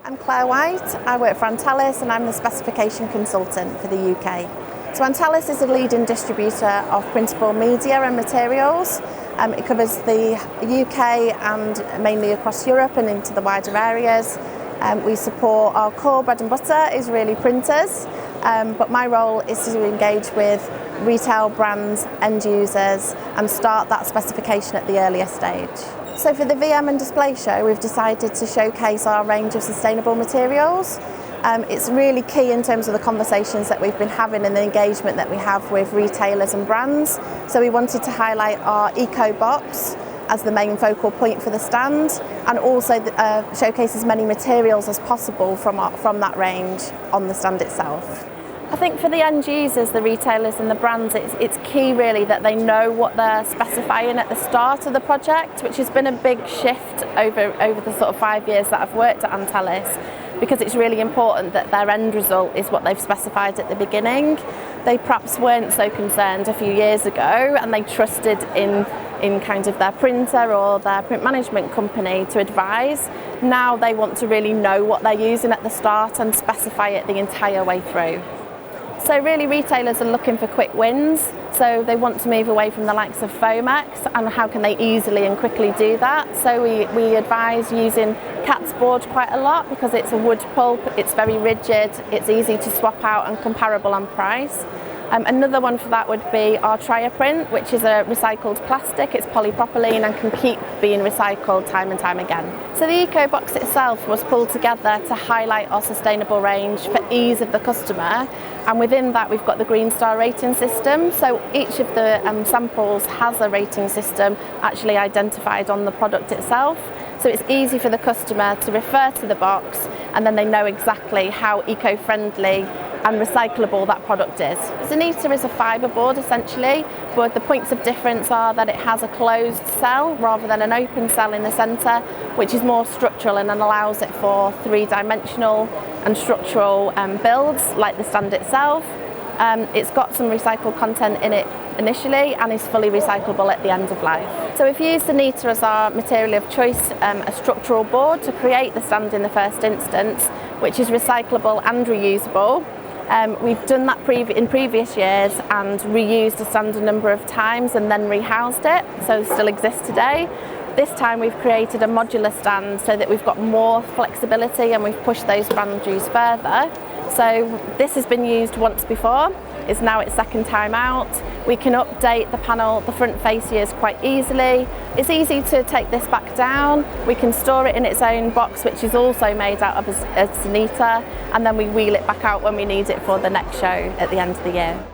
I'm Claire White. I work for Antalis and I'm the specification consultant for the UK. So Antalis is a leading distributor of printable media and materials. It covers the UK and mainly across Europe and into the wider areas. We support our core bread and butter is really printers, but my role is to engage with retail brands, end users and start that specification at the earlier stage. So for the VM and display show, we've decided to showcase our range of sustainable materials. It's really key in terms of the conversations that we've been having and the engagement that we have with retailers and brands. So we wanted to highlight our eco box as the main focal point for the stand, and also showcase as many materials as possible from that range on the stand itself. I think for the end users, the retailers and the brands, it's key really that they know what they're specifying at the start of the project, which has been a big shift over the sort of 5 years that I've worked at Antalis, because it's really important that their end result is what they've specified at the beginning. They perhaps weren't so concerned a few years ago and they trusted in kind of their printer or their print management company to advise. Now they want to really know what they're using at the start and specify it the entire way through. So really retailers are looking for quick wins, so they want to move away from the likes of Foamex, and how can they easily and quickly do that. So we advise using cat's board quite a lot because it's a wood pulp, it's very rigid, it's easy to swap out and comparable on price. Another one for that would be our TriaPrint, which is a recycled plastic. It's polypropylene and can keep being recycled time and time again. So the eco box itself was pulled together to highlight our sustainable range for ease of the customer, and within that we've got the Green Star rating system. So each of the samples has a rating system actually identified on the product itself. So it's easy for the customer to refer to the box and then they know exactly how eco-friendly and recyclable that product is. Zanita is a fibre board essentially, but the points of difference are that it has a closed cell rather than an open cell in the centre, which is more structural and allows it for three-dimensional and structural builds like the stand itself. It's got some recycled content in it initially and is fully recyclable at the end of life. So we've used Zanita as our material of choice, a structural board to create the stand in the first instance, which is recyclable and reusable. We've done that in previous years and reused the stand a number of times and then rehoused it, so it still exists today. This time we've created a modular stand so that we've got more flexibility and we've pushed those boundaries further. So this has been used once before, it's now its second time out. We can update the panel, the front fascias quite easily. It's easy to take this back down. We can store it in its own box, which is also made out of a Zanita, and then we wheel it back out when we need it for the next show at the end of the year.